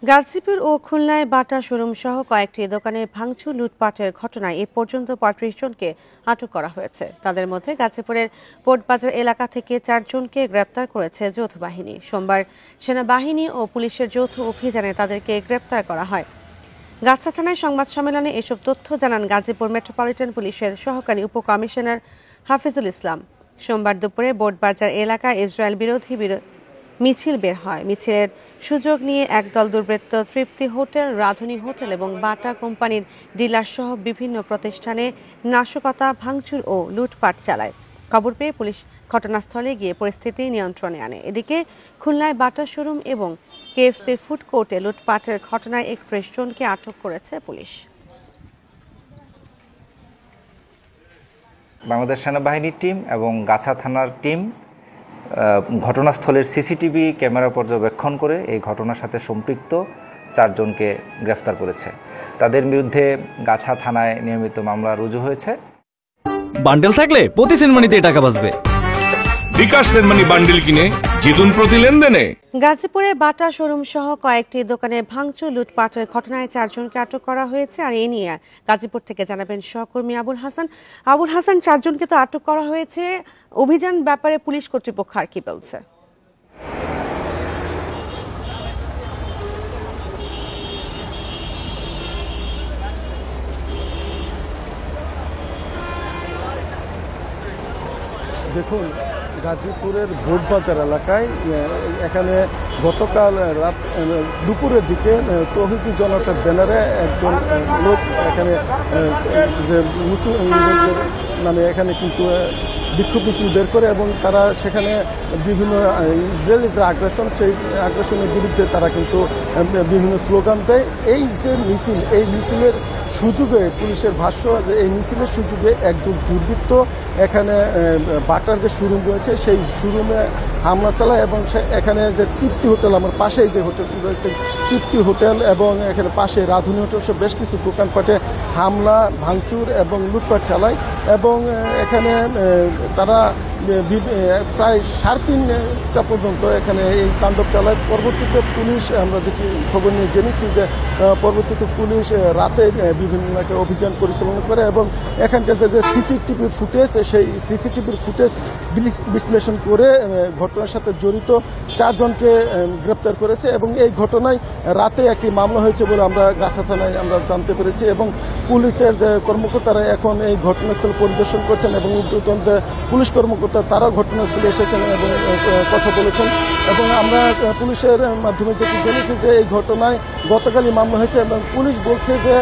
গাজীপুর ও খুলনায় বাটা শোরুম সহ কয়েকটি দোকানে ভাঙচুর লুটপাটের ঘটনায় এ পর্যন্ত ৩৫ জনকে আটক করা হয়েছে। তাদের মধ্যে গাজীপুরের পোর্টবাজার এলাকা থেকে ৪ জনকে গ্রেপ্তার করেছে যৌথ বাহিনী। সোমবার সেনাবাহিনী ও পুলিশের যৌথ অভিযানে তাদেরকে গ্রেপ্তার করা হয়। গাছা থানায় সংবাদ সম্মেলনে এসব তথ্য জানান গাজীপুর মেট্রোপলিটন পুলিশের সহকারী উপকমিশনার হাফিজুল ইসলাম। সোমবার দুপুরে বোর্ডবাজার এলাকায় ইসরায়েল বিরোধী মিছিল বের হয়। মিছিলের সুযোগ নিয়ে একদল দুর্বৃত্ত তৃপ্তি হোটেল, রাধুনী হোটেল এবং বাটা কোম্পানির ডিলার সহ বিভিন্ন প্রতিষ্ঠানে নাশকতা, ভাঙচুর ও লুটপাট চালায়। খবর পেয়ে পুলিশ ঘটনাস্থলে গিয়ে পরিস্থিতি নিয়ন্ত্রণে আনে। এদিকে খুলনায় বাটা শোরুম এবং কেএফসি ফুড কোর্টে লুটপাটের ঘটনায় ৩১ জনকে আটক করেছে পুলিশ। বাংলাদেশ সেনাবাহিনীর টিম এবং গাছা থানার টিম ঘটনাস্থলের সিসিটিভি ক্যামেরা পর্যবেক্ষণ করে এই ঘটনার সাথে সম্পৃক্ত ৪ জনকে গ্রেফতার করেছে। তাদের বিরুদ্ধে গাছা থানায় নিয়মিত মামলা রুজু হয়েছে। বান্ডেল থাকলে প্রতি সেনমানিতে টাকা বাঁচবে। বিকাশ সেনমানি বান্ডেল কিনে জিতুন প্রতি লেনদেনে। গাজীপুরে বাটা শোরুম সহ কয়েকটি দোকানে ভাঙচুর লুটপাটের ঘটনায় ৪ জনকে আটক করা হয়েছে। আর এ নিয়ে গাজীপুর থেকে জানাবেন সহকর্মী আবুল হাসান। ৪ জনকে তো আটক করা হয়েছে। অভিযান ব্যাপারে পুলিশ কর্তৃপক্ষ আর কি বলছে? দেখুন, গাজীপুরের ভোটবাজার এলাকায় এখানে গতকাল রাত দুপুরের দিকে তৌহিদি জনতার ব্যানারে একজন লোক এখানে যে মুসলিম নামে এখানে কিন্তু বিক্ষোভ মিছিল বের করে এবং তারা সেখানে বিভিন্ন ইসরায়েলি যে আগ্রাসন, সেই আগ্রাসনের বিরুদ্ধে তারা কিন্তু বিভিন্ন স্লোগান দেয়। এই যে মিছিল, এই মিছিলের সুযোগে পুলিশের ভাষ্য যে এই মিছিলের সুযোগে একদল দুর্বৃত্ত এখানে বাটার যে শোরুম রয়েছে সেই শোরুমে হামলা চালায় এবং এখানে যে তৃপ্তি হোটেল, আমার পাশেই যে হোটেলটি রয়েছে তৃপ্তি হোটেল এবং এখানে পাশে রাধুনী হোটেল, সব বেশ কিছু দোকানপাটে হামলা, ভাঙচুর এবং লুটপাট চালায় এবং এখানে তারা প্রায় 3:30টা পর্যন্ত এখানে এই তাণ্ডব চালায়। পরবর্তীতে পুলিশ, আমরা যেটি খবর নিয়ে জেনেছি যে পরবর্তীতে পুলিশ রাতে বিভিন্ন এলাকায় অভিযান পরিচালনা করে এবং এখানকার যে সিসিটিভি ফুটেজ, সেই সিসিটিভির ফুটেজ বিশ্লেষণ করে ঘটনার সাথে জড়িত 4 জনকে গ্রেপ্তার করেছে এবং এই ঘটনায় রাতে একটি মামলা হয়েছে বলে আমরা গাছা থানায় আমরা জানতে পেরেছি এবং পুলিশের যে কর্মকর্তারা এখন এই ঘটনাস্থল পরিদর্শন করছেন এবং ঊর্ধ্বতন যে পুলিশ কর্মকর্তা তারাও ঘটনাস্থলে এসেছেন এবং কথা বলেছেন এবং আমরা পুলিশের মাধ্যমে যেটি জেনেছি যে এই ঘটনায় গতকালই মামলা হয়েছে এবং পুলিশ বলছে যে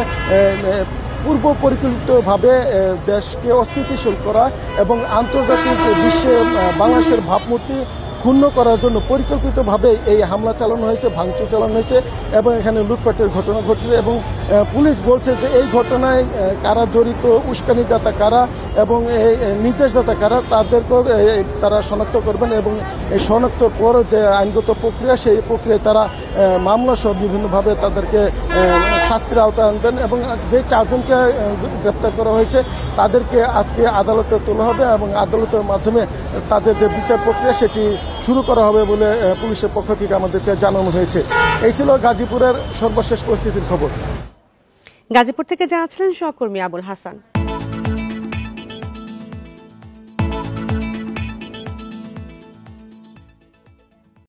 পূর্ব পরিকল্পিতভাবে দেশকে অস্থিতিশীল করা এবং আন্তর্জাতিক বিশ্বে বাংলাদেশের ভাবমূর্তি ক্ষুণ্ণ করার জন্য পরিকল্পিতভাবে এই হামলা চালানো হয়েছে, ভাঙচুর চালানো হয়েছে এবং এখানে লুটপাটের ঘটনা ঘটেছে এবং পুলিশ বলছে যে এই ঘটনায় কারা জড়িত, উস্কানিদাতা কারা এবং এই নির্দেশদাতা কারা, তাদেরকেও তারা শনাক্ত করবেন এবং এই শনাক্তর পর যে আইনগত প্রক্রিয়া, সেই প্রক্রিয়ায় তারা মামলা সহ বিভিন্নভাবে তাদেরকে শাস্তির আওতায় আনবেন এবং যে 4 জনকে গ্রেপ্তার করা হয়েছে তাদেরকে আজকে আদালতে তোলা হবে এবং আদালতের মাধ্যমে তাদের যে বিচার প্রক্রিয়া সেটি শুরু করা হবে বলে পুলিশের পক্ষ থেকে আমাদেরকে জানানো হয়েছে। এই ছিল গাজীপুরের সর্বশেষ পরিস্থিতির খবর। গাজীপুর থেকে জানাচ্ছিলেন সহকর্মী আবুল হাসান।